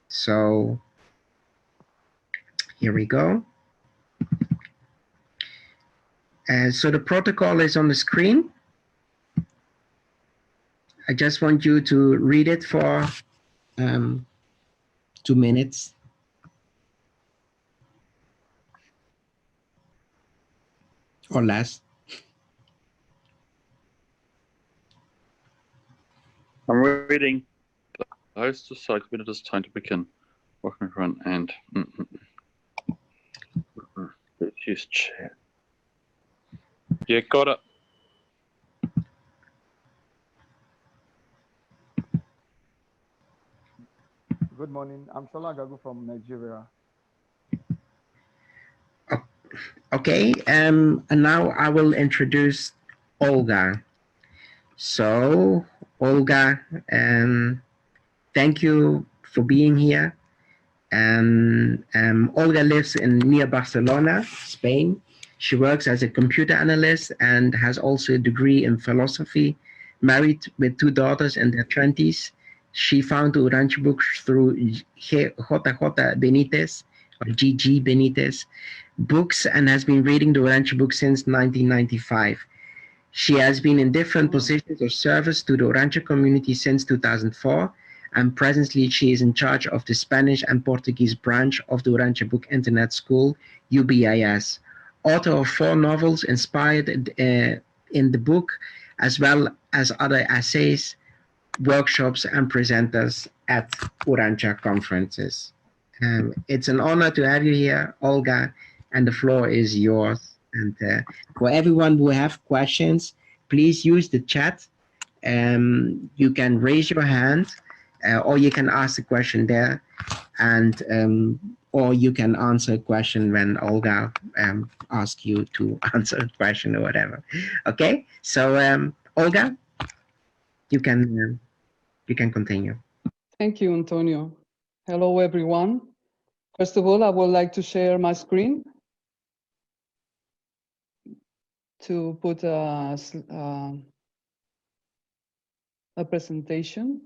So here we go. So the protocol is on the screen. I just want you to read it for 2 minutes. Or less. I'm reading. The host decided when it is time to begin. Working run and let's use chat. Yeah, got it. Good morning. I'm Shola Gagu from Nigeria. Okay, and now I will introduce Olga. So, Olga, thank you for being here. Olga lives near Barcelona, Spain. She works as a computer analyst and has also a degree in philosophy. Married with 2 daughters in their 20s. She found the Urantia books through JJ Benitez or GG Benitez books and has been reading the Urantia books since 1995. She has been in different positions of service to the Urantia community since 2004, and presently she is in charge of the Spanish and Portuguese branch of the Urantia Book Internet School, UBIS. Author of 4 novels inspired in the book, as well as other essays, workshops, and presenters at Urantia conferences. It's an honor to have you here, Olga, and the floor is yours. And for everyone who have questions, please use the chat. You can raise your hand, or you can ask a question there, and or you can answer a question when Olga asks you to answer a question or whatever. Okay, so Olga, you can continue. Thank you, Antonio. Hello, everyone. First of all, I would like to share my screen to put a presentation.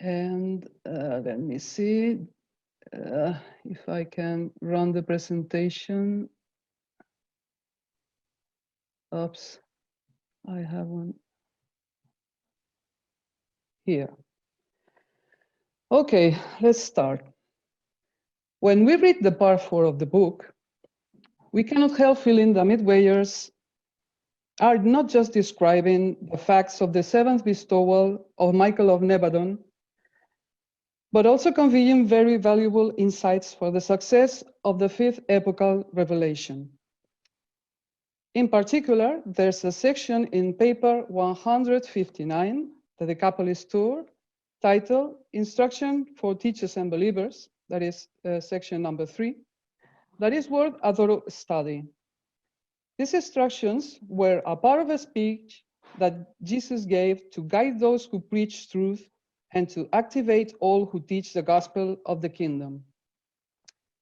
And let me see if I can run the presentation. Oops, I have one here. Okay, let's start. When we read the part 4 of the book, we cannot help feeling the midwayers are not just describing the facts of the 7th bestowal of Michael of Nevadon, but also conveying very valuable insights for the success of the 5th Epochal Revelation. In particular, there's a section in paper 159, the Decapolis Tour, titled Instruction for Teachers and Believers, that is section number 3, that is worth a thorough study. These instructions were a part of a speech that Jesus gave to guide those who preach truth and to activate all who teach the gospel of the kingdom.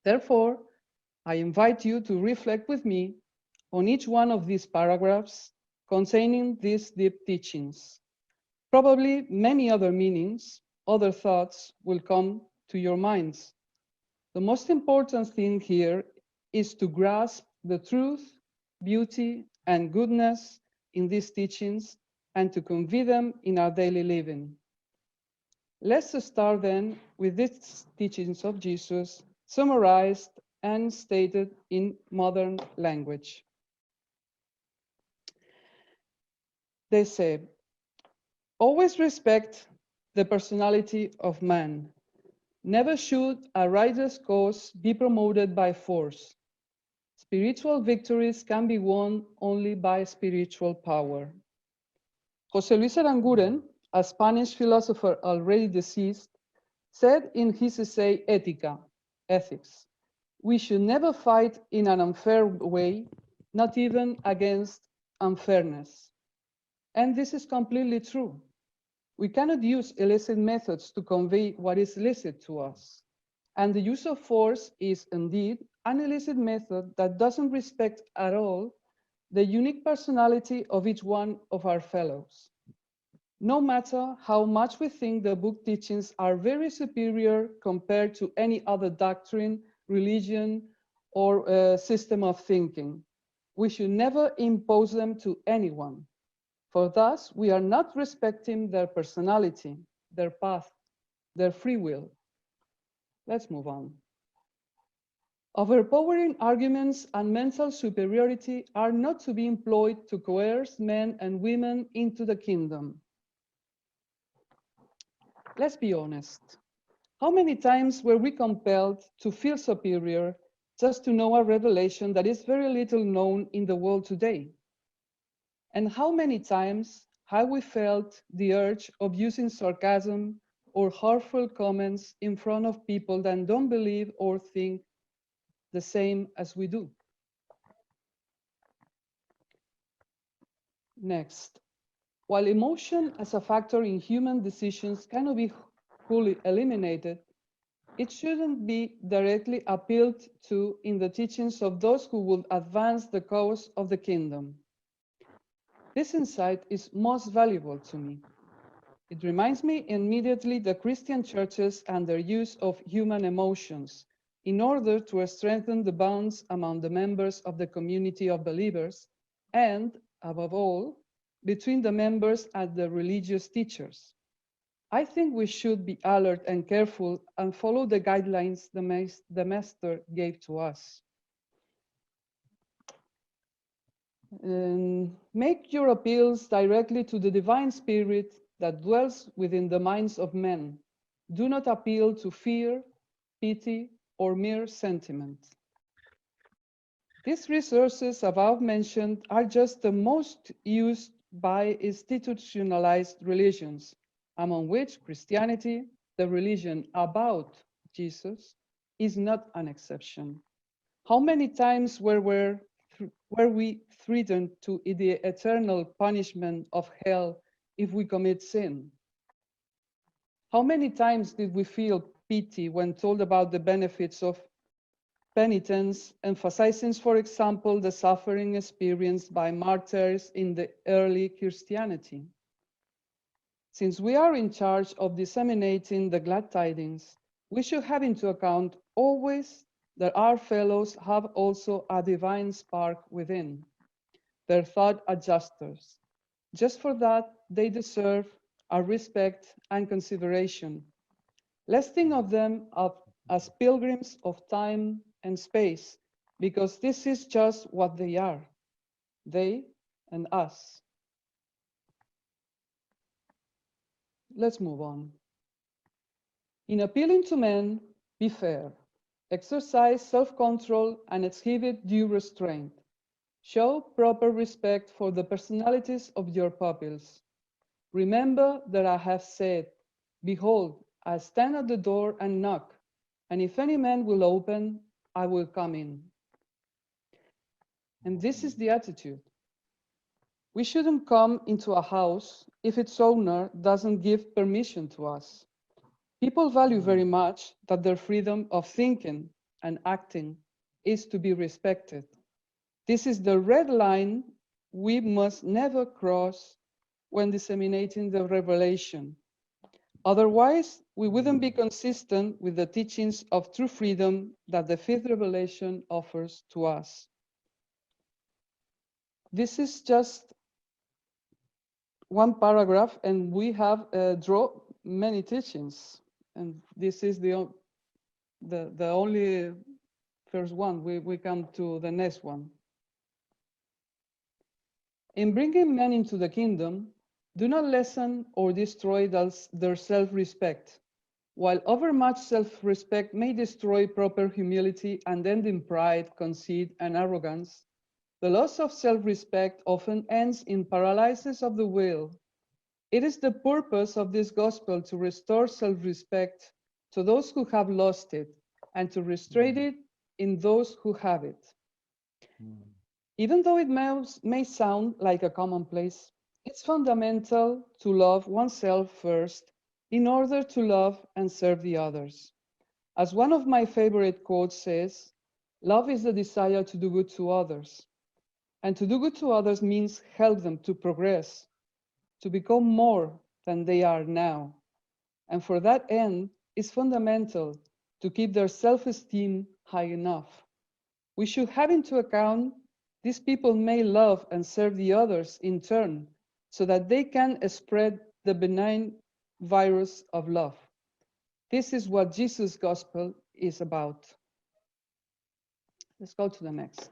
Therefore, I invite you to reflect with me on each one of these paragraphs containing these deep teachings. Probably many other meanings, other thoughts will come to your minds. The most important thing here is to grasp the truth, beauty, and goodness in these teachings and to convey them in our daily living. Let's start then with these teachings of Jesus, summarized and stated in modern language. They say, always respect the personality of man. Never should a righteous cause be promoted by force. Spiritual victories can be won only by spiritual power. José Luis Aranguren, a Spanish philosopher already deceased, said in his essay Ética, Ethics, we should never fight in an unfair way, not even against unfairness. And this is completely true. We cannot use illicit methods to convey what is illicit to us. And the use of force is indeed an illicit method that doesn't respect at all the unique personality of each one of our fellows. No matter how much we think the book teachings are very superior compared to any other doctrine, religion, or system of thinking, we should never impose them to anyone. For thus, we are not respecting their personality, their path, their free will. Let's move on. Overpowering arguments and mental superiority are not to be employed to coerce men and women into the kingdom. Let's be honest. How many times were we compelled to feel superior just to know a revelation that is very little known in the world today? And how many times have we felt the urge of using sarcasm or hurtful comments in front of people that don't believe or think the same as we do? Next, while emotion as a factor in human decisions cannot be fully eliminated, it shouldn't be directly appealed to in the teachings of those who would advance the cause of the kingdom. This insight is most valuable to me. It reminds me immediately the Christian churches and their use of human emotions in order to strengthen the bonds among the members of the community of believers and, above all, between the members and the religious teachers. I think we should be alert and careful and follow the guidelines the Master gave to us. Make your appeals directly to the divine spirit that dwells within the minds of men. Do not appeal to fear, pity, or mere sentiment. These resources above mentioned are just the most used by institutionalized religions, among which Christianity, the religion about Jesus, is not an exception. How many times were we threatened to the eternal punishment of hell if we commit sin? How many times did we feel pity when told about the benefits of penitence, emphasizing, for example, the suffering experienced by martyrs in the early Christianity? Since we are in charge of disseminating the glad tidings, we should have into account always that our fellows have also a divine spark within, their thought adjusters. Just for that, they deserve our respect and consideration. Let's think of them as pilgrims of time and space, because this is just what they are, they and us. Let's move on. In appealing to men, be fair. Exercise self-control and exhibit due restraint. Show proper respect for the personalities of your pupils. Remember that I have said, behold, I stand at the door and knock, and if any man will open, I will come in. And this is the attitude. We shouldn't come into a house if its owner doesn't give permission to us. People value very much that their freedom of thinking and acting is to be respected. This is the red line we must never cross when disseminating the revelation. Otherwise, we wouldn't be consistent with the teachings of true freedom that the fifth revelation offers to us. This is just one paragraph, and we have drawn many teachings. And this is the only first one. We come to the next one. In bringing men into the kingdom, do not lessen or destroy their self-respect. While overmuch self-respect may destroy proper humility and end in pride, conceit, and arrogance, the loss of self-respect often ends in paralysis of the will. It is the purpose of this gospel to restore self-respect to those who have lost it and to restore it in those who have it. Even though it may sound like a commonplace, it's fundamental to love oneself first in order to love and serve the others. As one of my favorite quotes says, love is the desire to do good to others. And to do good to others means help them to progress, to become more than they are now. And for that end, it's fundamental to keep their self-esteem high enough. We should have into account these people may love and serve the others in turn, so that they can spread the benign virus of love. This is what Jesus' gospel is about. Let's go to the next.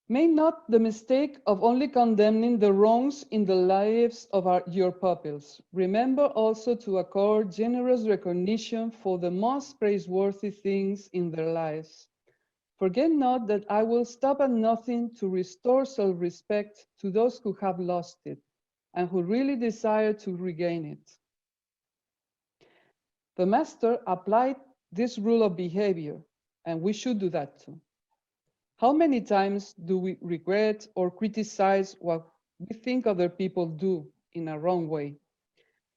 Make not the mistake of only condemning the wrongs in the lives of your pupils. Remember also to accord generous recognition for the most praiseworthy things in their lives. Forget not that I will stop at nothing to restore self-respect to those who have lost it and who really desire to regain it. The Master applied this rule of behavior, and we should do that too. How many times do we regret or criticize what we think other people do in a wrong way?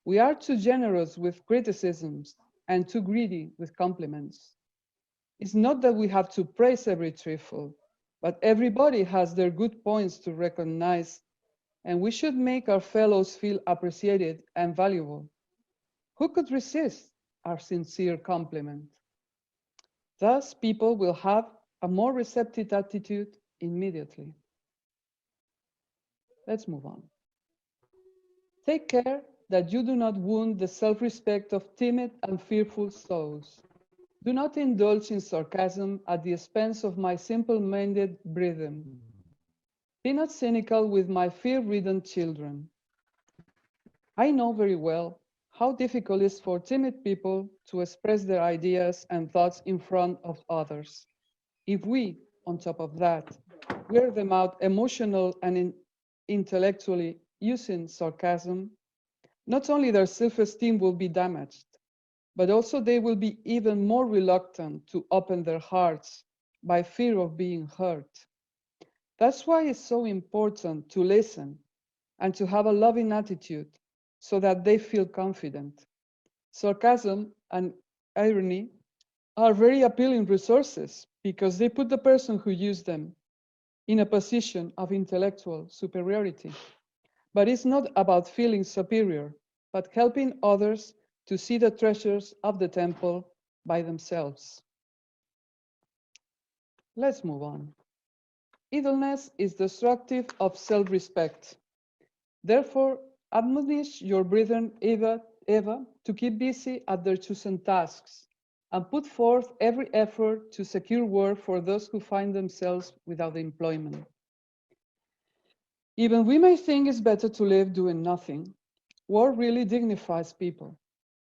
We are too generous with criticisms and too greedy with compliments. It's not that we have to praise every trifle, but everybody has their good points to recognize, and we should make our fellows feel appreciated and valuable. Who could resist our sincere compliment? Thus, people will have a more receptive attitude immediately. Let's move on. Take care that you do not wound the self-respect of timid and fearful souls. Do not indulge in sarcasm at the expense of my simple-minded brethren. Be not cynical with my fear-ridden children. I know very well how difficult it is for timid people to express their ideas and thoughts in front of others. If we, on top of that, wear them out emotional and intellectually using sarcasm, not only their self-esteem will be damaged, but also they will be even more reluctant to open their hearts by fear of being hurt. That's why it's so important to listen and to have a loving attitude so that they feel confident. Sarcasm and irony are very appealing resources because they put the person who used them in a position of intellectual superiority. But it's not about feeling superior, but helping others to see the treasures of the temple by themselves. Let's move on. Idleness is destructive of self-respect. Therefore, admonish your brethren ever to keep busy at their chosen tasks and put forth every effort to secure work for those who find themselves without employment. Even we may think it's better to live doing nothing. Work really dignifies people,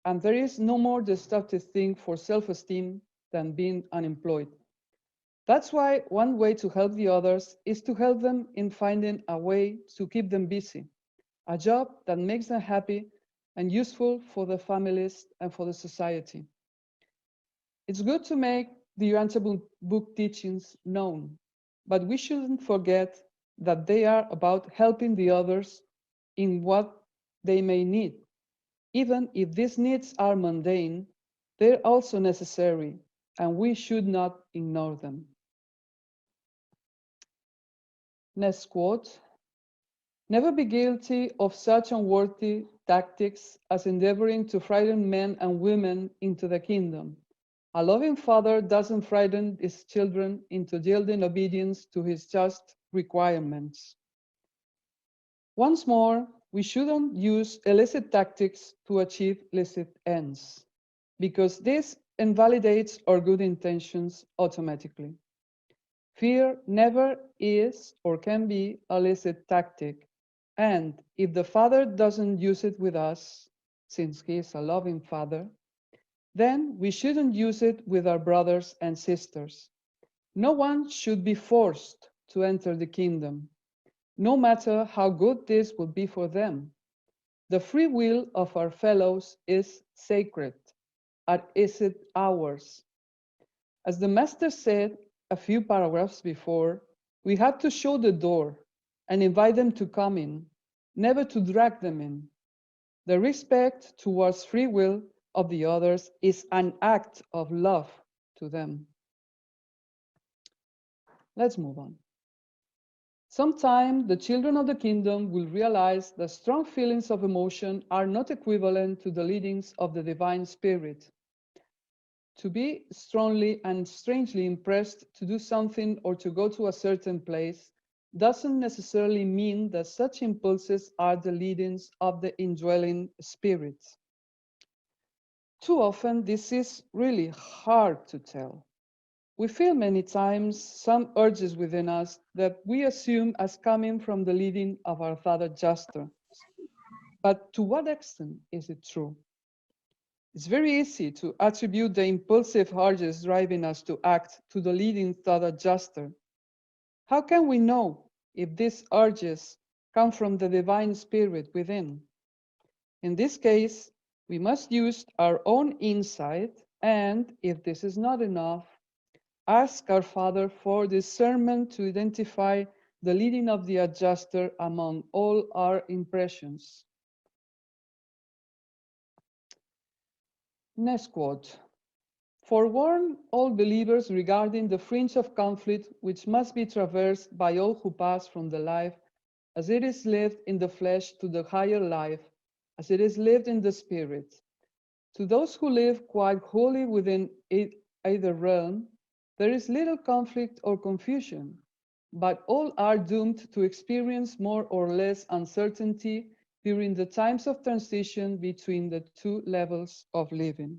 and there is no more destructive thing for self-esteem than being unemployed. That's why one way to help the others is to help them in finding a way to keep them busy, a job that makes them happy and useful for their families and for the society. It's good to make the Urantia book teachings known, but we shouldn't forget that they are about helping the others in what they may need. Even if these needs are mundane, they're also necessary, and we should not ignore them. Next quote. Never be guilty of such unworthy tactics as endeavoring to frighten men and women into the kingdom. A loving father doesn't frighten his children into yielding obedience to his just requirements. Once more, we shouldn't use illicit tactics to achieve illicit ends, because this invalidates our good intentions automatically. Fear never is or can be a illicit tactic, and if the Father doesn't use it with us, since he is a loving Father, then we shouldn't use it with our brothers and sisters. No one should be forced to enter the kingdom, no matter how good this would be for them. The free will of our fellows is sacred, and is it ours? As the Master said a few paragraphs before, we have to show the door and invite them to come in, never to drag them in. The respect towards free will of the others is an act of love to them. Let's move on. Sometime the children of the kingdom will realize that strong feelings of emotion are not equivalent to the leadings of the divine spirit. To be strongly and strangely impressed to do something or to go to a certain place doesn't necessarily mean that such impulses are the leadings of the indwelling spirit. Too often, this is really hard to tell. We feel many times some urges within us that we assume as coming from the leading of our Father Juster. But to what extent is it true? It's very easy to attribute the impulsive urges driving us to act to the leading Father Juster. How can we know if these urges come from the divine spirit within? In this case, we must use our own insight, and if this is not enough, ask our Father for discernment to identify the leading of the adjuster among all our impressions. Next quote. Forewarn all believers regarding the fringe of conflict which must be traversed by all who pass from the life as it is lived in the flesh to the higher life, as it is lived in the spirit. To those who live quite wholly within either realm, there is little conflict or confusion, but all are doomed to experience more or less uncertainty during the times of transition between the two levels of living.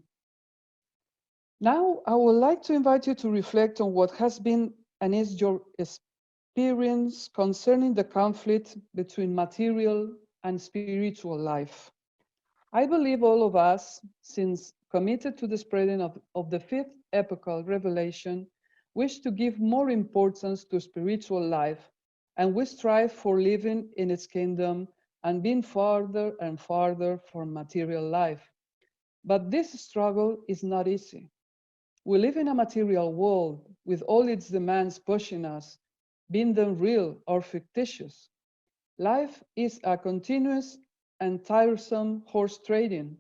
Now, I would like to invite you to reflect on what has been and is your experience concerning the conflict between material and spiritual life. I believe all of us, since committed to the spreading of the fifth epochal revelation, wish to give more importance to spiritual life, and we strive for living in its kingdom and being farther and farther from material life. But this struggle is not easy. We live in a material world with all its demands pushing us, being them real or fictitious. Life is a continuous and tiresome horse trading,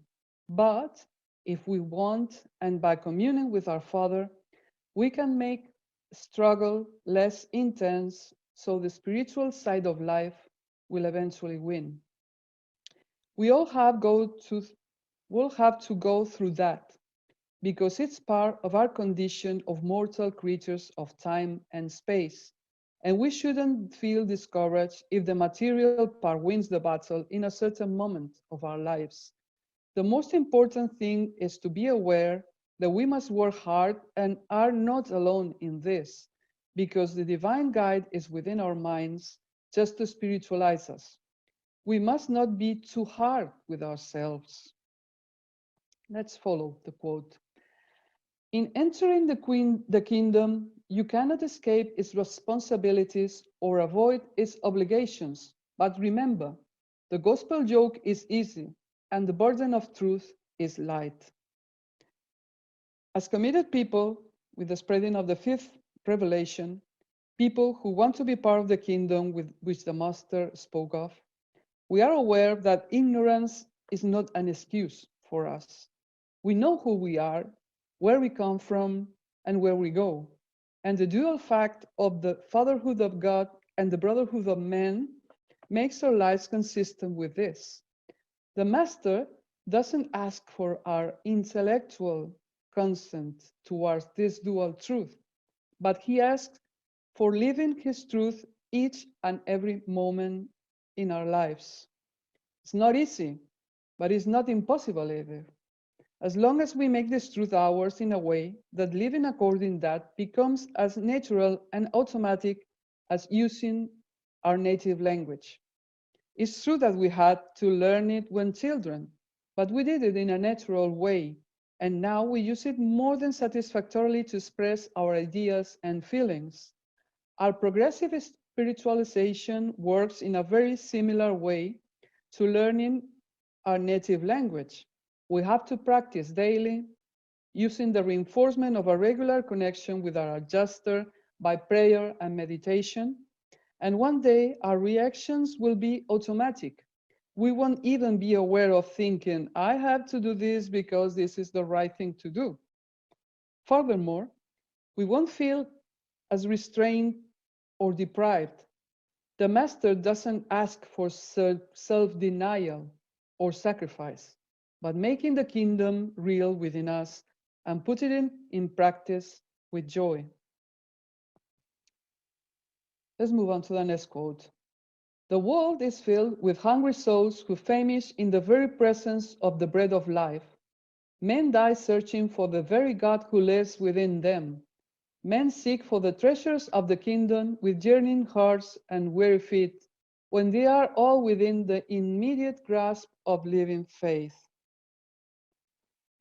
but if we want, and by communing with our Father, we can make struggle less intense, so the spiritual side of life will eventually win. We all will have to go through that, because it's part of our condition of mortal creatures of time and space. And we shouldn't feel discouraged if the material part wins the battle in a certain moment of our lives. The most important thing is to be aware that we must work hard and are not alone in this, because the divine guide is within our minds just to spiritualize us. We must not be too hard with ourselves. Let's follow the quote. In entering the kingdom, you cannot escape its responsibilities or avoid its obligations. But remember, the gospel yoke is easy and the burden of truth is light. As committed people with the spreading of the fifth revelation, people who want to be part of the kingdom with which the Master spoke of, we are aware that ignorance is not an excuse for us. We know who we are, where we come from, and where we go. And the dual fact of the fatherhood of God and the brotherhood of men makes our lives consistent with this. The Master doesn't ask for our intellectual consent towards this dual truth, but he asks for living his truth each and every moment in our lives. It's not easy, but it's not impossible either. As long as we make this truth ours in a way that living according to that becomes as natural and automatic as using our native language. It's true that we had to learn it when children, but we did it in a natural way, and now we use it more than satisfactorily to express our ideas and feelings. Our progressive spiritualization works in a very similar way to learning our native language. We have to practice daily, using the reinforcement of a regular connection with our adjuster by prayer and meditation. And one day, our reactions will be automatic. We won't even be aware of thinking, I have to do this because this is the right thing to do. Furthermore, we won't feel as restrained or deprived. The master doesn't ask for self-denial or sacrifice, but making the kingdom real within us and putting it in practice with joy. Let's move on to the next quote. The world is filled with hungry souls who famish in the very presence of the bread of life. Men die searching for the very God who lives within them. Men seek for the treasures of the kingdom with yearning hearts and weary feet, when they are all within the immediate grasp of living faith.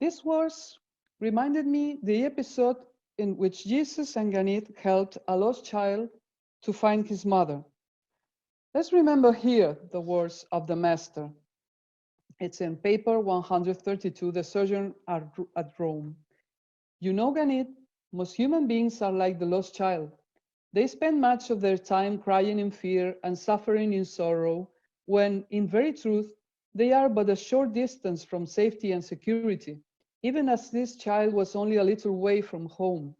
These words reminded me the episode in which Jesus and Ganit helped a lost child to find his mother. Let's remember here the words of the Master. It's in paper 132, The Sojourn at Rome. You know, Ganit, most human beings are like the lost child. They spend much of their time crying in fear and suffering in sorrow, when, in very truth, they are but a short distance from safety and security, even as this child was only a little way from home.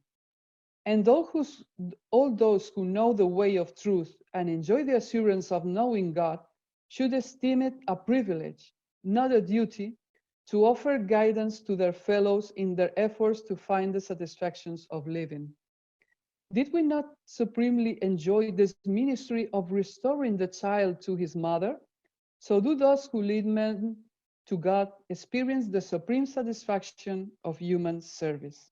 And all those who know the way of truth and enjoy the assurance of knowing God should esteem it a privilege, not a duty, to offer guidance to their fellows in their efforts to find the satisfactions of living. Did we not supremely enjoy this ministry of restoring the child to his mother? So do those who lead men to God experience the supreme satisfaction of human service.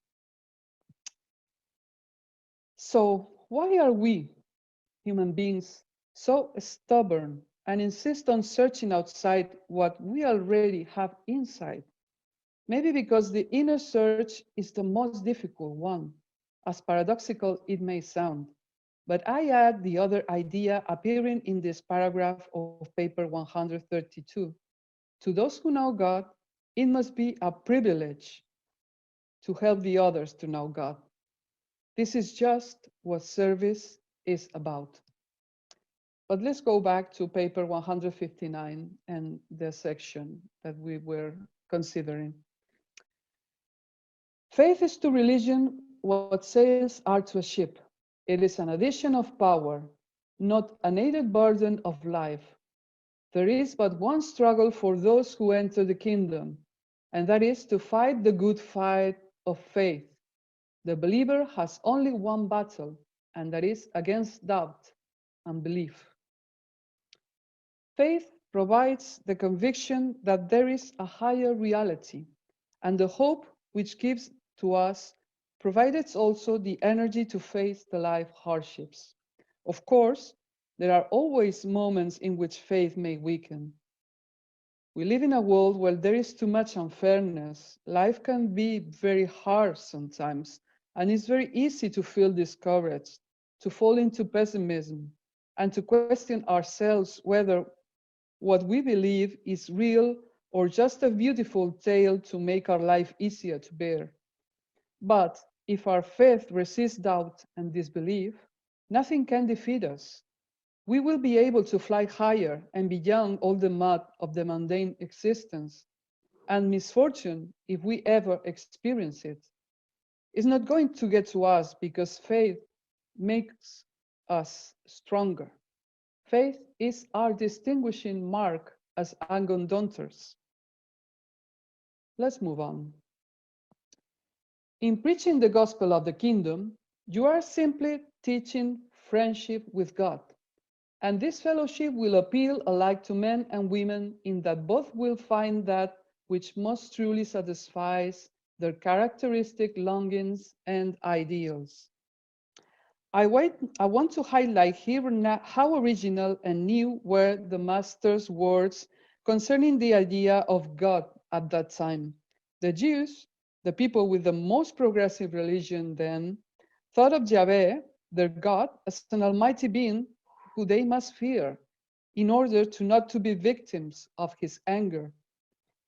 So why are we, human beings, so stubborn and insist on searching outside what we already have inside? Maybe because the inner search is the most difficult one, as paradoxical it may sound. But I add the other idea appearing in this paragraph of paper 132. To those who know God, it must be a privilege to help the others to know God. This is just what service is about. But let's go back to paper 159 and the section that we were considering. Faith is to religion what sails are to a ship. It is an addition of power, not an added burden of life. There is but one struggle for those who enter the kingdom, and that is to fight the good fight of faith. The believer has only one battle, and that is against doubt and belief. Faith provides the conviction that there is a higher reality, and the hope which gives to us provides also the energy to face the life hardships. Of course, there are always moments in which faith may weaken. We live in a world where there is too much unfairness. Life can be very hard sometimes, and it's very easy to feel discouraged, to fall into pessimism, and to question ourselves whether what we believe is real or just a beautiful tale to make our life easier to bear. But if our faith resists doubt and disbelief, nothing can defeat us. We will be able to fly higher and beyond all the mud of the mundane existence. And misfortune, if we ever experience it, is not going to get to us because faith makes us stronger. Faith is our distinguishing mark as Angondonters. Let's move on. In preaching the gospel of the kingdom, you are simply teaching friendship with God. And this fellowship will appeal alike to men and women in that both will find that which most truly satisfies their characteristic longings and ideals. I want to highlight here now how original and new were the Master's words concerning the idea of God at that time. The Jews, the people with the most progressive religion then, thought of Yahweh, their God, as an almighty being who they must fear in order to not to be victims of his anger.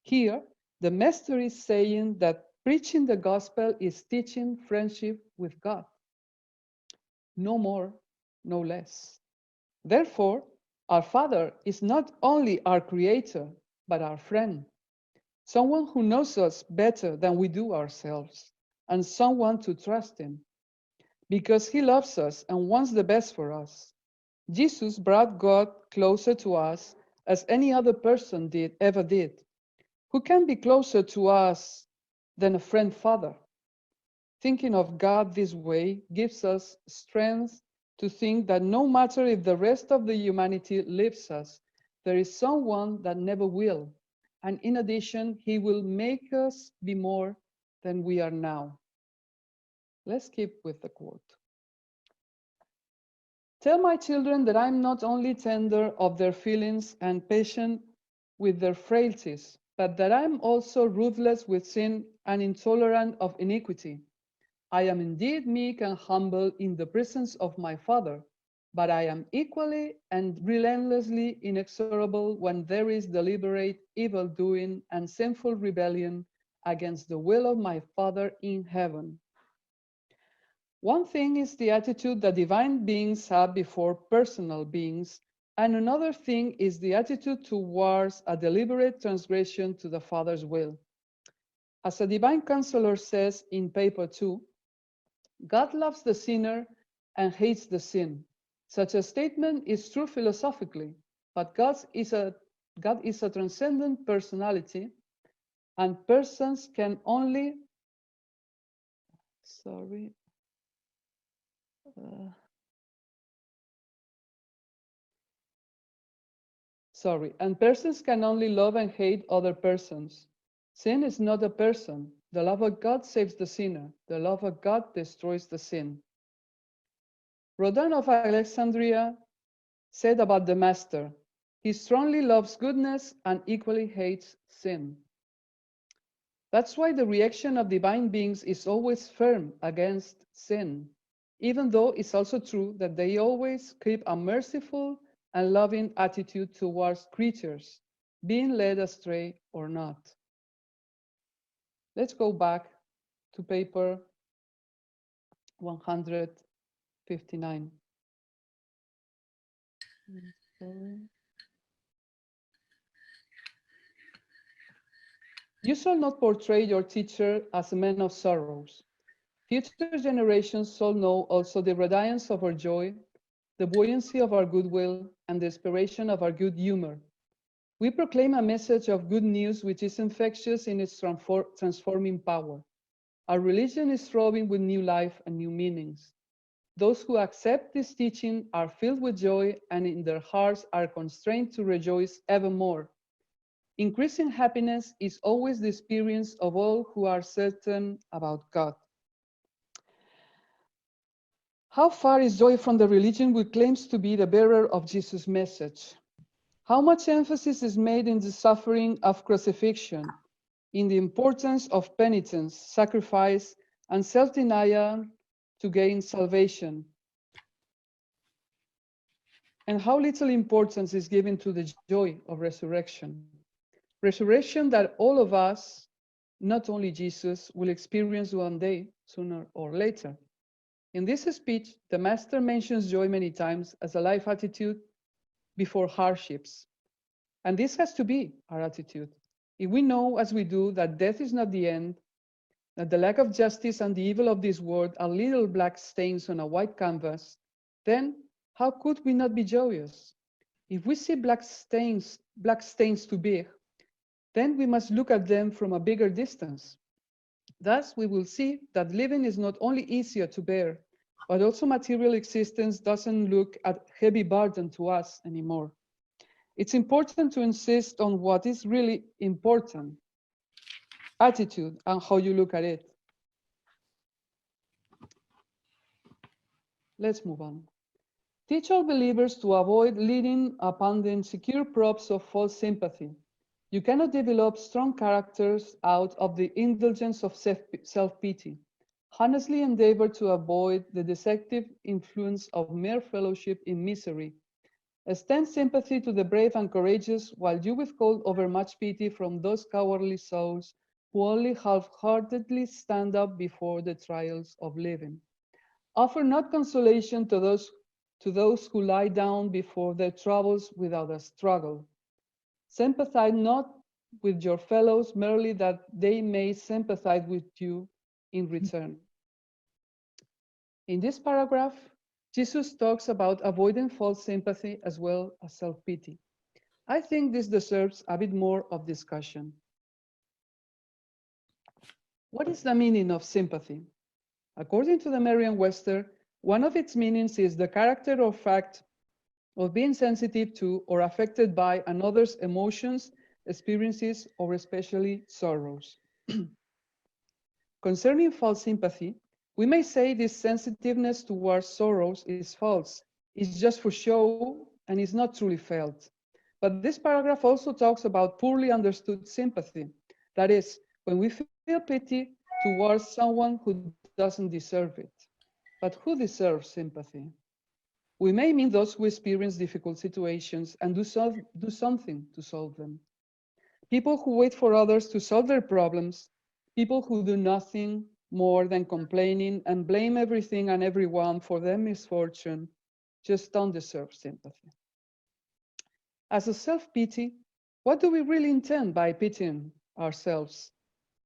Here, the Master is saying that preaching the gospel is teaching friendship with God. No more, no less. Therefore, our Father is not only our Creator, but our friend, someone who knows us better than we do ourselves, and someone to trust in, because he loves us and wants the best for us. Jesus brought God closer to us as any other person ever did. Who can be closer to us than a friend father? Thinking of God this way gives us strength to think that no matter if the rest of the humanity leaves us, there is someone that never will. And in addition, he will make us be more than we are now. Let's keep with the quote. Tell my children that I'm not only tender of their feelings and patient with their frailties, but that I'm also ruthless with sin and intolerant of iniquity. I am indeed meek and humble in the presence of my Father, but I am equally and relentlessly inexorable when there is deliberate evil doing and sinful rebellion against the will of my Father in heaven. One thing is the attitude that divine beings have before personal beings, and another thing is the attitude towards a deliberate transgression to the Father's will. As a divine counselor says in paper 2, God loves the sinner and hates the sin. Such a statement is true philosophically, but God is a transcendent personality, and persons can only persons can only love and hate other persons. Sin is not a person. The love of God saves the sinner. The love of God destroys the sin. Rodin of Alexandria said about the Master, he strongly loves goodness and equally hates sin. That's why the reaction of divine beings is always firm against sin, even though it's also true that they always keep a merciful and loving attitude towards creatures, being led astray or not. Let's go back to paper 159. You shall not portray your teacher as a man of sorrows. Future generations shall know also the radiance of our joy, the buoyancy of our goodwill, and the inspiration of our good humor. We proclaim a message of good news which is infectious in its transforming power. Our religion is throbbing with new life and new meanings. Those who accept this teaching are filled with joy and in their hearts are constrained to rejoice evermore. Increasing happiness is always the experience of all who are certain about God. How far is joy from the religion which claims to be the bearer of Jesus' message? How much emphasis is made in the suffering of crucifixion, in the importance of penitence, sacrifice, and self-denial to gain salvation? And how little importance is given to the joy of resurrection? Resurrection that all of us, not only Jesus, will experience one day, sooner or later. In this speech, the Master mentions joy many times as a life attitude before hardships. And this has to be our attitude. If we know, as we do, that death is not the end, that the lack of justice and the evil of this world are little black stains on a white canvas, then how could we not be joyous? If we see black stains too big, then we must look at them from a bigger distance. Thus, we will see that living is not only easier to bear, but also material existence doesn't look a heavy burden to us anymore. It's important to insist on what is really important, attitude and how you look at it. Let's move on. Teach all believers to avoid leaning upon the insecure props of false sympathy. You cannot develop strong characters out of the indulgence of self-pity. Honestly endeavor to avoid the deceptive influence of mere fellowship in misery. Extend sympathy to the brave and courageous, while you withhold overmuch pity from those cowardly souls who only half-heartedly stand up before the trials of living. Offer not consolation to those who lie down before their troubles without a struggle. Sympathize not with your fellows merely that they may sympathize with you in return. In this paragraph, Jesus talks about avoiding false sympathy as well as self-pity. I think this deserves a bit more of discussion. What is the meaning of sympathy? According to the Merriam-Webster, one of its meanings is the character or fact of being sensitive to or affected by another's emotions, experiences, or especially sorrows. Concerning false sympathy, we may say this sensitiveness towards sorrows is false. It's just for show and is not truly felt. But this paragraph also talks about poorly understood sympathy. That is, when we feel pity towards someone who doesn't deserve it. But who deserves sympathy? We may mean those who experience difficult situations and do something to solve them. People who wait for others to solve their problems, people who do nothing more than complaining and blame everything and everyone for their misfortune, just don't deserve sympathy. As a self-pity, what do we really intend by pitying ourselves?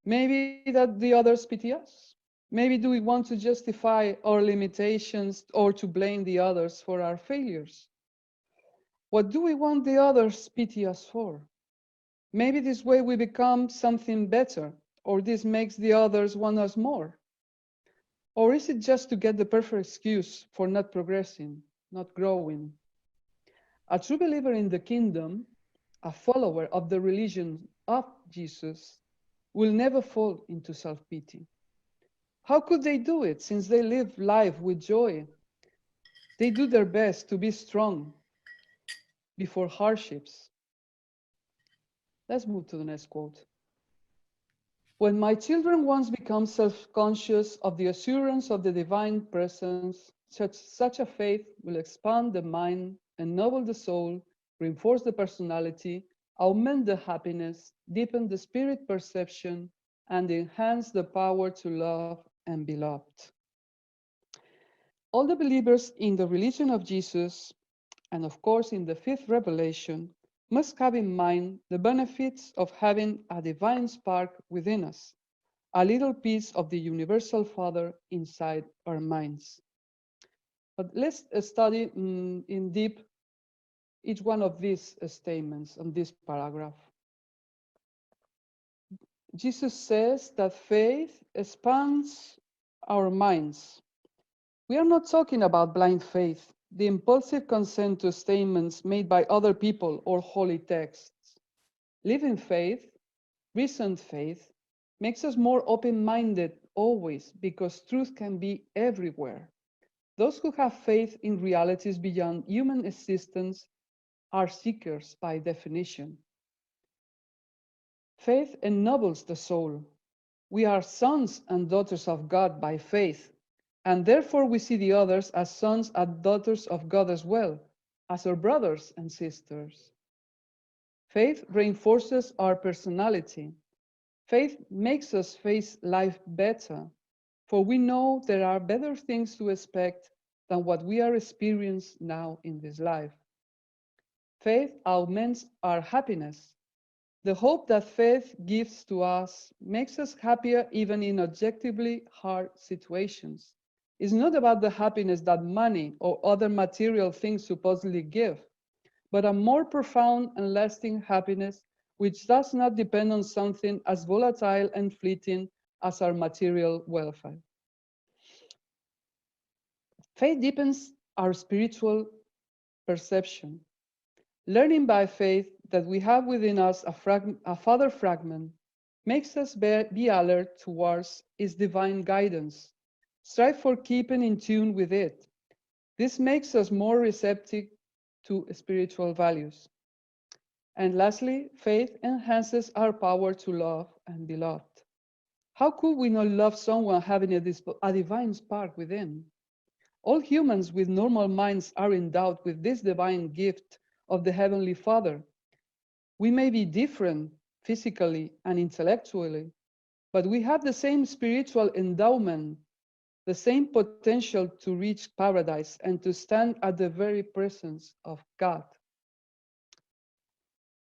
Maybe that the others pity us? Maybe do we want to justify our limitations or to blame the others for our failures? What do we want the others pity us for? Maybe this way we become something better, or this makes the others want us more. Or is it just to get the perfect excuse for not progressing, not growing? A true believer in the kingdom, a follower of the religion of Jesus, will never fall into self-pity. How could they do it since they live life with joy? They do their best to be strong before hardships. Let's move to the next quote. When my children once become self-conscious of the assurance of the divine presence, such a faith will expand the mind, ennoble the soul, reinforce the personality, augment the happiness, deepen the spirit perception, and enhance the power to love and be loved. All the believers in the religion of Jesus, and of course in the fifth revelation, must have in mind the benefits of having a divine spark within us, a little piece of the universal Father inside our minds. But let's study in deep each one of these statements on this paragraph. Jesus says that faith expands our minds. We are not talking about blind faith, the impulsive consent to statements made by other people or holy texts. Living faith, reasoned faith, makes us more open-minded always because truth can be everywhere. Those who have faith in realities beyond human existence are seekers by definition. Faith ennobles the soul. We are sons and daughters of God by faith, and therefore we see the others as sons and daughters of God as well, as our brothers and sisters. Faith reinforces our personality. Faith makes us face life better, for we know there are better things to expect than what we are experiencing now in this life. Faith augments our happiness. The hope that faith gives to us makes us happier even in objectively hard situations. It's not about the happiness that money or other material things supposedly give, but a more profound and lasting happiness which does not depend on something as volatile and fleeting as our material welfare. Faith deepens our spiritual perception. Learning by faith that we have within us a Father fragment makes us be alert towards its divine guidance. Strive for keeping in tune with it. This makes us more receptive to spiritual values. And lastly, faith enhances our power to love and be loved. How could we not love someone having a divine spark within? All humans with normal minds are endowed with this divine gift of the Heavenly Father. We may be different physically and intellectually, but we have the same spiritual endowment, the same potential to reach paradise and to stand at the very presence of God.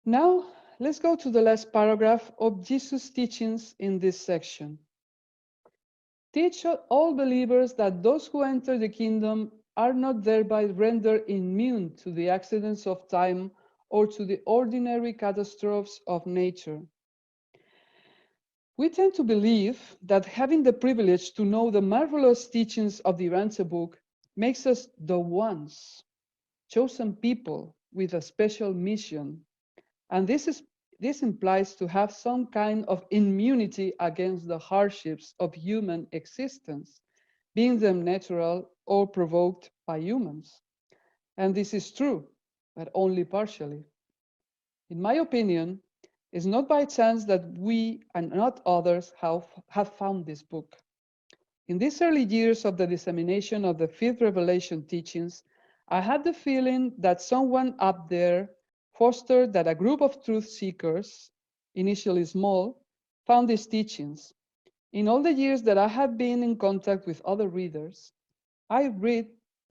Now, let's go to the last paragraph of Jesus' teachings in this section. Teach all believers that those who enter the kingdom are not thereby rendered immune to the accidents of time or to the ordinary catastrophes of nature. We tend to believe that having the privilege to know the marvelous teachings of the Urantia book makes us the ones, chosen people with a special mission. And this implies to have some kind of immunity against the hardships of human existence, being them natural or provoked by humans. And this is true, but only partially. In my opinion, it's not by chance that we and not others have found this book. In these early years of the dissemination of the fifth revelation teachings, I had the feeling that someone up there fostered that a group of truth seekers, initially small, found these teachings. In all the years that I have been in contact with other readers, I read,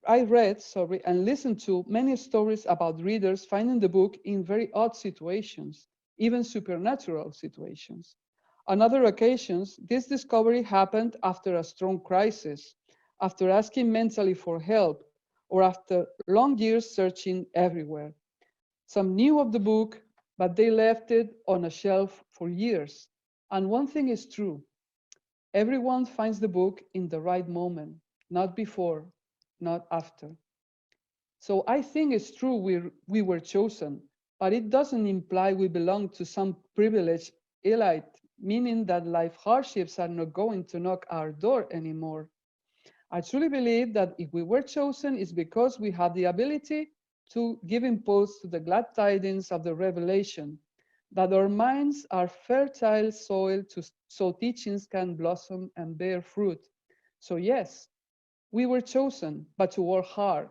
and listened to many stories about readers finding the book in very odd situations, even supernatural situations. On other occasions, this discovery happened after a strong crisis, after asking mentally for help, or after long years searching everywhere. Some knew of the book, but they left it on a shelf for years. And one thing is true: everyone finds the book in the right moment, not before, not after. So I think it's true we were chosen, but it doesn't imply we belong to some privileged elite, meaning that life hardships are not going to knock our door anymore. I truly believe that if we were chosen, it's because we have the ability to give impulse to the glad tidings of the revelation, that our minds are fertile soil so teachings can blossom and bear fruit. So yes, we were chosen, but to work hard,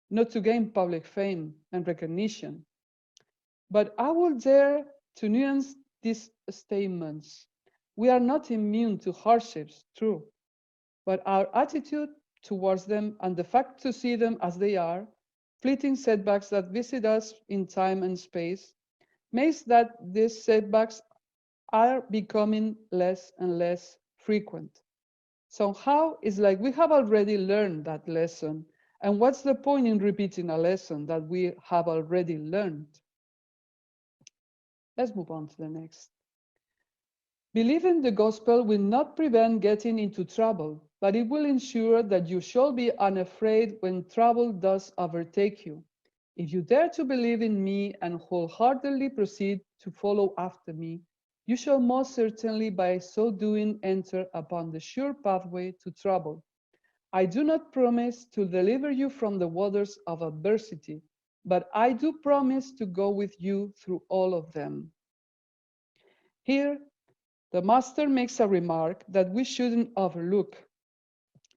not to gain public fame and recognition. But I will dare to nuance these statements. We are not immune to hardships, true, but our attitude towards them and the fact to see them as they are, fleeting setbacks that visit us in time and space, makes that these setbacks are becoming less and less frequent. Somehow, it's like we have already learned that lesson. And what's the point in repeating a lesson that we have already learned? Let's move on to the next. Believing the gospel will not prevent getting into trouble, but it will ensure that you shall be unafraid when trouble does overtake you. If you dare to believe in me and wholeheartedly proceed to follow after me, you shall most certainly by so doing enter upon the sure pathway to trouble. I do not promise to deliver you from the waters of adversity, but I do promise to go with you through all of them. Here, the Master makes a remark that we shouldn't overlook.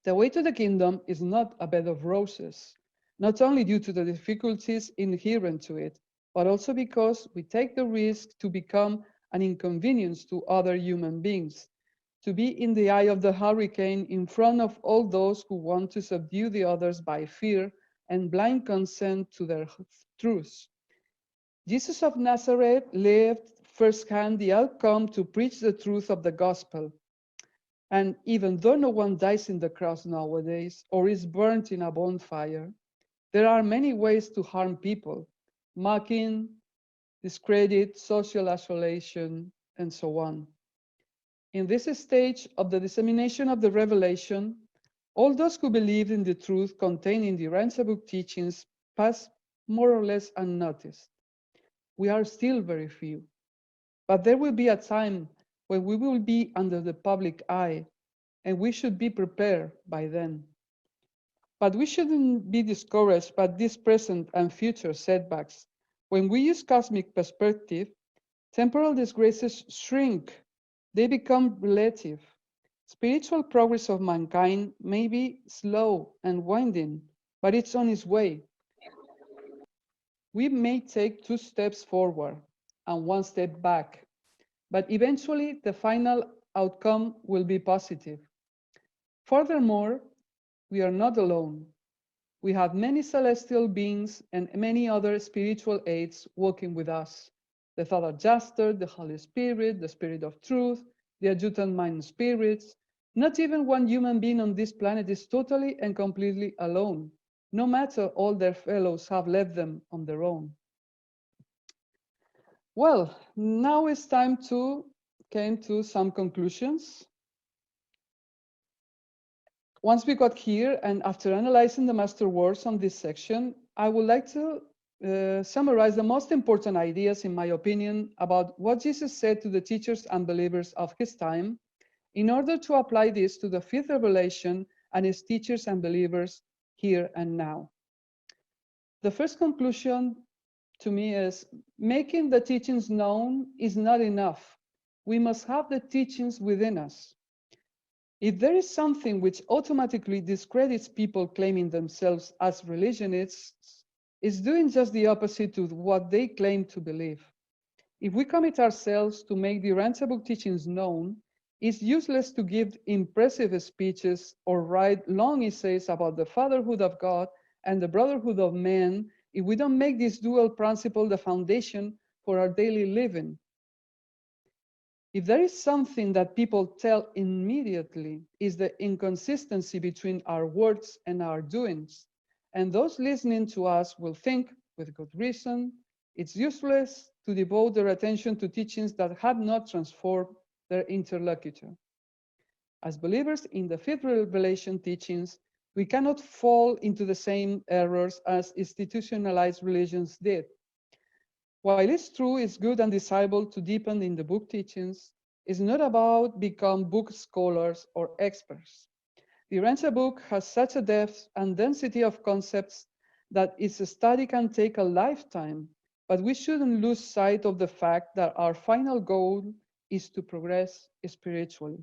The way to the kingdom is not a bed of roses, not only due to the difficulties inherent to it, but also because we take the risk to become an inconvenience to other human beings, to be in the eye of the hurricane in front of all those who want to subdue the others by fear and blind consent to their truths. Jesus of Nazareth lived firsthand the outcome to preach the truth of the gospel. And even though no one dies in the cross nowadays or is burnt in a bonfire, there are many ways to harm people: mocking, discredit, social isolation, and so on. In this stage of the dissemination of the revelation, all those who believed in the truth contained in the Urantia book teachings pass more or less unnoticed. We are still very few, but there will be a time when we will be under the public eye, and we should be prepared by then. But we shouldn't be discouraged by these present and future setbacks. When we use cosmic perspective, temporal disgraces shrink. They become relative. Spiritual progress of mankind may be slow and winding, but it's on its way. We may take 2 steps forward and 1 step back, but eventually the final outcome will be positive. Furthermore, we are not alone. We have many celestial beings and many other spiritual aids working with us: the Father Juster, the Holy Spirit, the Spirit of Truth, the adjutant mind spirits. Not even one human being on this planet is totally and completely alone. no matter all their fellows have left them on their own. Well, now it's time to came to some conclusions. Once we got here, and after analyzing the master words on this section, I would like to summarize the most important ideas, in my opinion, about what Jesus said to the teachers and believers of his time, in order to apply this to the fifth revelation and its teachers and believers here and now. The first conclusion to me is making the teachings known is not enough. We must have the teachings within us. If there is something which automatically discredits people claiming themselves as religionists, it's doing just the opposite to what they claim to believe. If we commit ourselves to make the Urantia book teachings known, it's useless to give impressive speeches or write long essays about the fatherhood of God and the brotherhood of men if we don't make this dual principle the foundation for our daily living. If there is something that people tell immediately, is the inconsistency between our words and our doings. And those listening to us will think, with good reason, it's useless to devote their attention to teachings that have not transformed their interlocutor. As believers in the fifth revelation teachings, we cannot fall into the same errors as institutionalized religions did. While it's true, it's good and desirable to deepen in the book teachings, it's not about become book scholars or experts. The Urantia book has such a depth and density of concepts that its study can take a lifetime, but we shouldn't lose sight of the fact that our final goal is to progress spiritually.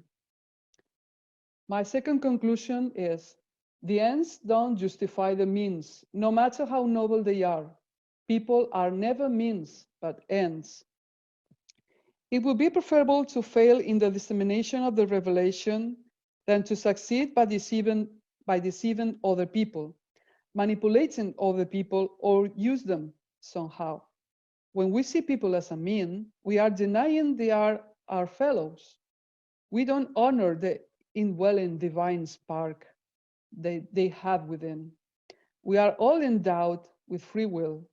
My second conclusion is, the ends don't justify the means, no matter how noble they are. People are never means, but ends. It would be preferable to fail in the dissemination of the revelation than to succeed by deceiving other people, manipulating other people, or use them somehow. When we see people as a mean, we are denying they are our fellows. We don't honor the indwelling divine spark they have within. We are all endowed with free will,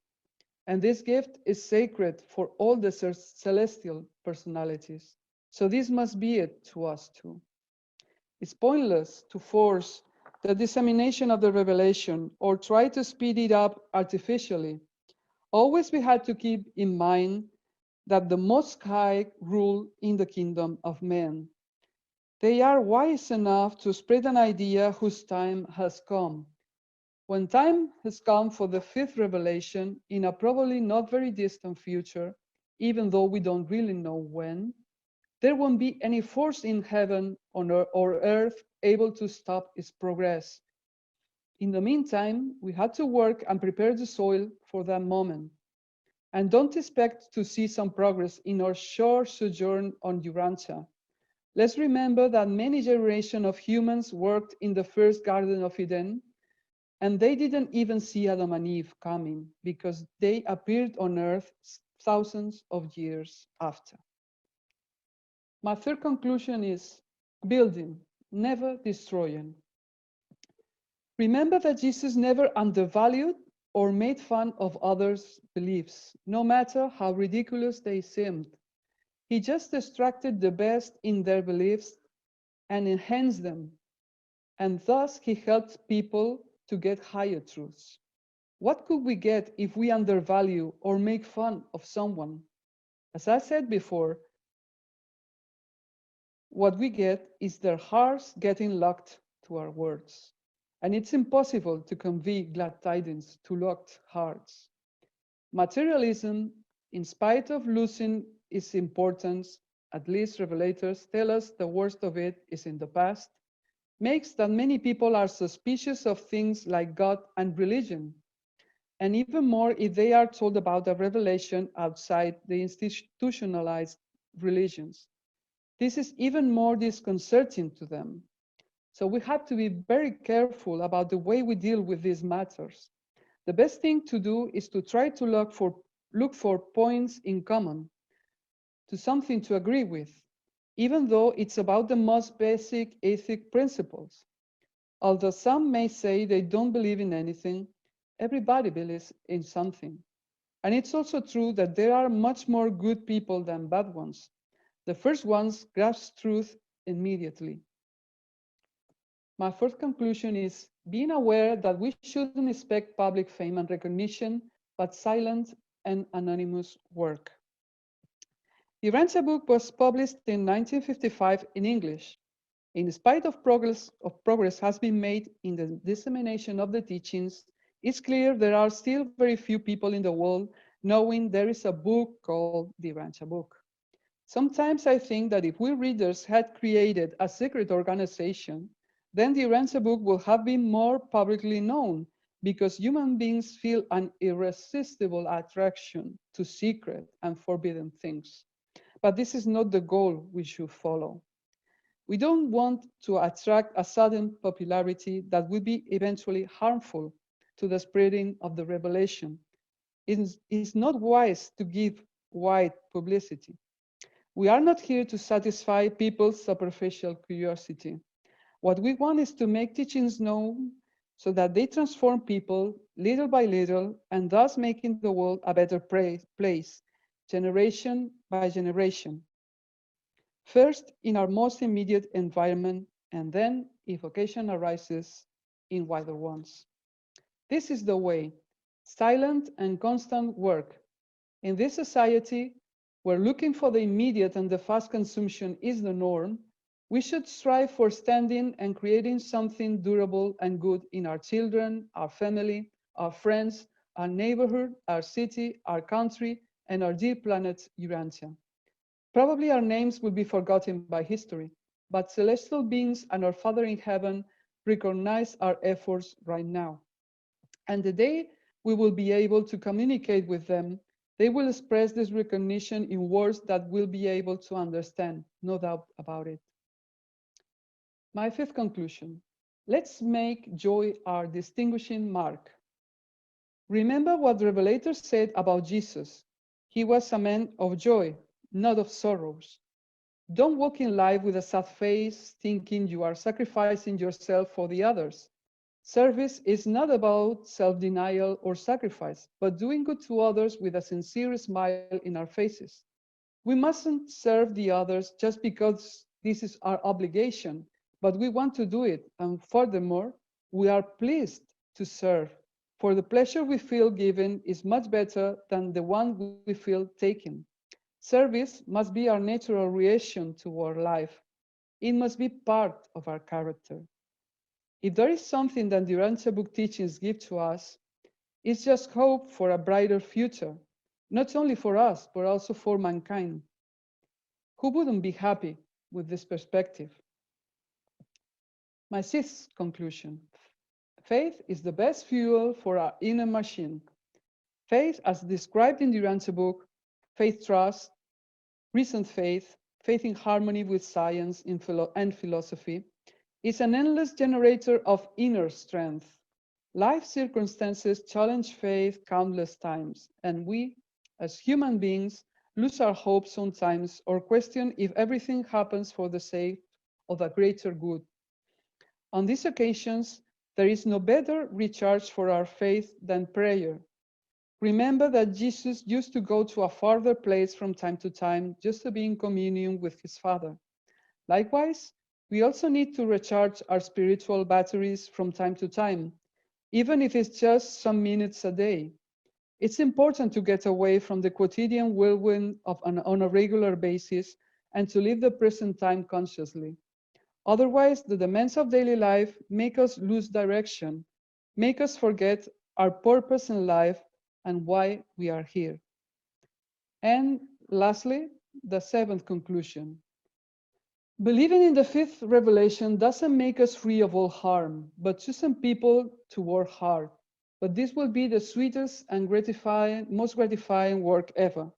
and this gift is sacred for all the celestial personalities. So this must be it to us too. It's pointless to force the dissemination of the revelation or try to speed it up artificially. Always we had to keep in mind that the Most High rule in the kingdom of men. They are wise enough to spread an idea whose time has come. When time has come for the fifth revelation, in a probably not very distant future, even though we don't really know when, there won't be any force in heaven or earth able to stop its progress. In the meantime, we had to work and prepare the soil for that moment. And don't expect to see some progress in our short sojourn on Urantia. Let's remember that many generations of humans worked in the first Garden of Eden, and they didn't even see Adam and Eve coming because they appeared on earth thousands of years after. My third conclusion is building, never destroying. Remember that Jesus never undervalued or made fun of others' beliefs, no matter how ridiculous they seemed. He just extracted the best in their beliefs and enhanced them, and thus he helped people to get higher truths. What could we get if we undervalue or make fun of someone? As I said before, what we get is their hearts getting locked to our words. And it's impossible to convey glad tidings to locked hearts. Materialism, in spite of losing its importance, at least revelators tell us the worst of it is in the past, makes that many people are suspicious of things like God and religion, and even more if they are told about a revelation outside the institutionalized religions. This is even more disconcerting to them. So we have to be very careful about the way we deal with these matters. The best thing to do is to try to look for points in common, to something to agree with, even though it's about the most basic ethic principles. Although some may say they don't believe in anything, everybody believes in something. And it's also true that there are much more good people than bad ones. The first ones grasp truth immediately. My fourth conclusion is being aware that we shouldn't expect public fame and recognition, but silent and anonymous work. The Urantia book was published in 1955 in English. In spite of progress has been made in the dissemination of the teachings, it's clear there are still very few people in the world knowing there is a book called the Urantia book. Sometimes I think that if we readers had created a secret organization, then the Urantia book would have been more publicly known, because human beings feel an irresistible attraction to secret and forbidden things. But this is not the goal we should follow. We don't want to attract a sudden popularity that would be eventually harmful to the spreading of the revelation. It's not wise to give wide publicity. We are not here to satisfy people's superficial curiosity. What we want is to make teachings known so that they transform people little by little, and thus making the world a better place, generation by generation. First, in our most immediate environment, and then, if occasion arises, in wider ones. This is the way: silent and constant work. In this society, where looking for the immediate and the fast consumption is the norm, we should strive for standing and creating something durable and good in our children, our family, our friends, our neighborhood, our city, our country, and our dear planet Urantia. Probably our names will be forgotten by history, but celestial beings and our Father in heaven recognize our efforts right now. And the day we will be able to communicate with them, they will express this recognition in words that we'll be able to understand, no doubt about it. My fifth conclusion: let's make joy our distinguishing mark. Remember what the Revelator said about Jesus. He was a man of joy, not of sorrows. Don't walk in life with a sad face, thinking you are sacrificing yourself for the others. Service is not about self-denial or sacrifice, but doing good to others with a sincere smile in our faces. We mustn't serve the others just because this is our obligation, but we want to do it, and furthermore, we are pleased to serve, for the pleasure we feel given is much better than the one we feel taken. Service must be our natural reaction to our life. It must be part of our character. If there is something that the Urantia book teachings give to us, it's just hope for a brighter future, not only for us, but also for mankind. Who wouldn't be happy with this perspective? My sixth conclusion: faith is the best fuel for our inner machine. Faith, as described in the Urantia book, faith trust, recent faith, faith in harmony with science and philosophy, is an endless generator of inner strength. Life circumstances challenge faith countless times, and we, as human beings, lose our hope sometimes or question if everything happens for the sake of a greater good. On these occasions, there is no better recharge for our faith than prayer. Remember that Jesus used to go to a farther place from time to time just to be in communion with his Father. Likewise, we also need to recharge our spiritual batteries from time to time, even if it's just some minutes a day. It's important to get away from the quotidian whirlwind on a regular basis and to live the present time consciously. Otherwise, the demands of daily life make us lose direction, make us forget our purpose in life and why we are here. And lastly, the seventh conclusion. Believing in the fifth revelation doesn't make us free of all harm, but choosing people to work hard. But this will be the sweetest and most gratifying work ever.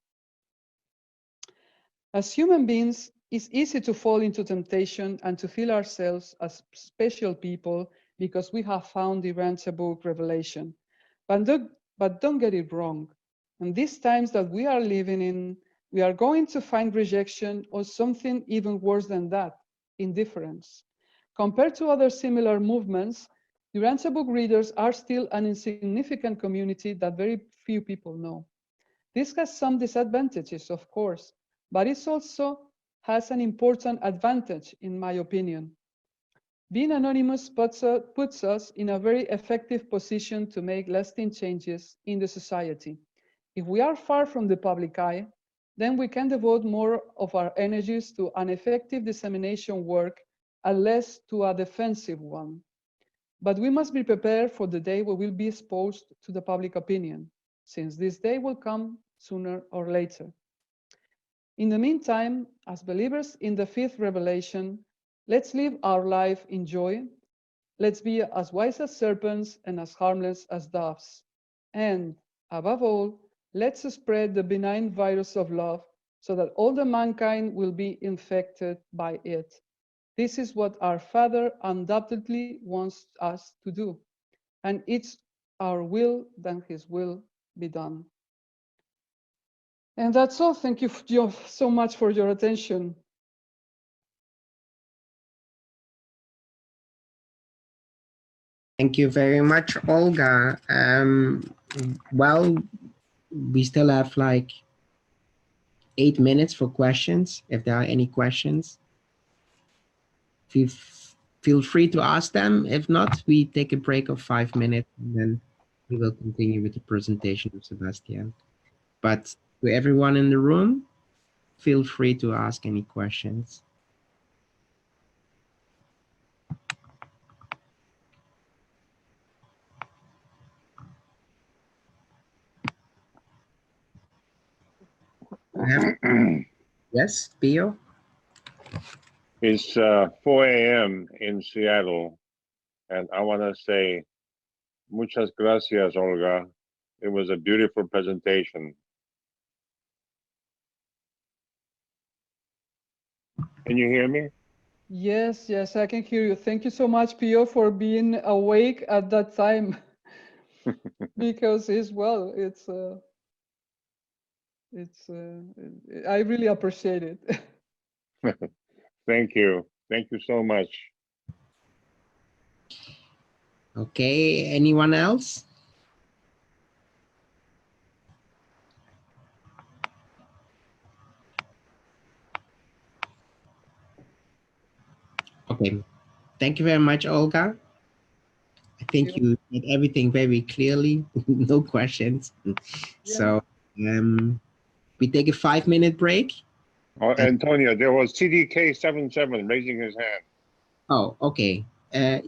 As human beings, it's easy to fall into temptation and to feel ourselves as special people because we have found the Urantia book Revelation. But don't get it wrong. In these times that we are living in, we are going to find rejection or something even worse than that, indifference. Compared to other similar movements, Urantia book readers are still an insignificant community that very few people know. This has some disadvantages, of course, but it also has an important advantage, in my opinion. Being anonymous puts us in a very effective position to make lasting changes in the society. If we are far from the public eye, then we can devote more of our energies to an effective dissemination work and less to a defensive one. But we must be prepared for the day we will be exposed to the public opinion, since this day will come sooner or later. In the meantime, as believers in the fifth revelation, let's live our life in joy. Let's be as wise as serpents and as harmless as doves. And above all, let's spread the benign virus of love so that all the mankind will be infected by it. This is what our Father undoubtedly wants us to do. And it's our will that his will be done. And that's all. Thank you so much for your attention. Thank you very much, Olga. Well, we still have like 8 minutes for questions. If there are any questions, feel free to ask them. If not, we take a break of 5 minutes and then we will continue with the presentation of Sebastian. But to everyone in the room, feel free to ask any questions. Yes, Pio? It's 4 a.m. in Seattle, and I want to say muchas gracias, Olga. It was a beautiful presentation. Can you hear me? Yes, yes, I can hear you. Thank you so much, Pio, for being awake at that time. Because I really appreciate it. Thank you. Thank you so much. Okay, anyone else? Okay, thank you very much, Olga. I think you did everything very clearly, no questions. Yeah. So we take a 5-minute break. Oh, Antonio, there was CDK77 raising his hand. Oh, okay.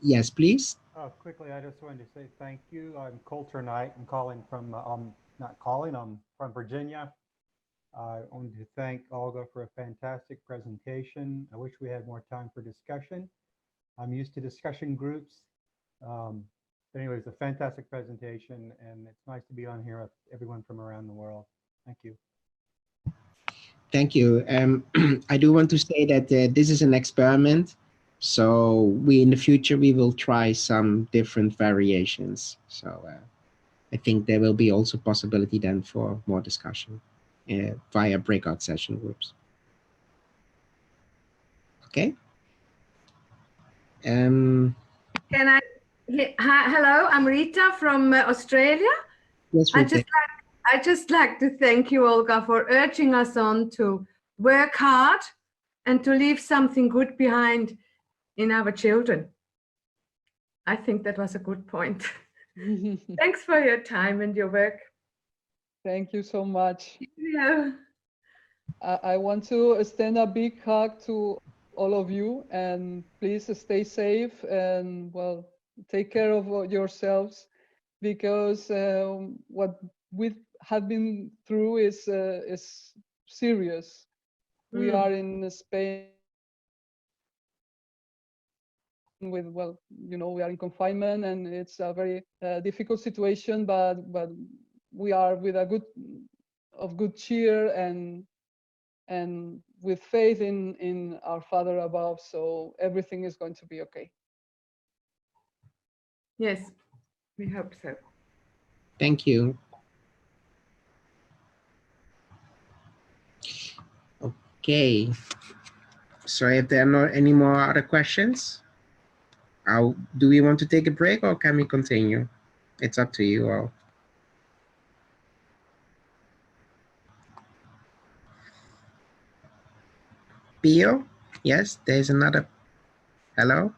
Yes, please. Quickly, I just wanted to say thank you. I'm Coulter Knight. I'm calling from, I'm from Virginia. I wanted to thank Olga for a fantastic presentation. I wish we had more time for discussion. I'm used to discussion groups. But anyways, a fantastic presentation, and it's nice to be on here with everyone from around the world. Thank you. Thank you. I do want to say that this is an experiment. So in the future, we will try some different variations. So I think there will be also possibility then for more discussion via breakout session groups. Okay. Can I? Hello, I'm Rita from Australia. Yes, Rita. I'd just like to thank you, Olga, for urging us on to work hard and to leave something good behind in our children. I think that was a good point. Thanks for your time and your work. Thank you so much. Yeah. I want to extend a big hug to all of you, and please stay safe and, well, take care of yourselves, because what we have been through is serious. We are in Spain with, well, you know, we are in confinement, and it's a very difficult situation, but we are with a good cheer and with faith in our Father above, so everything is going to be okay. Yes, we hope so. Thank you. Okay. So if there are not any more other questions, Do we want to take a break or can we continue? It's up to you all. Pio? Yes, there's another. Hello?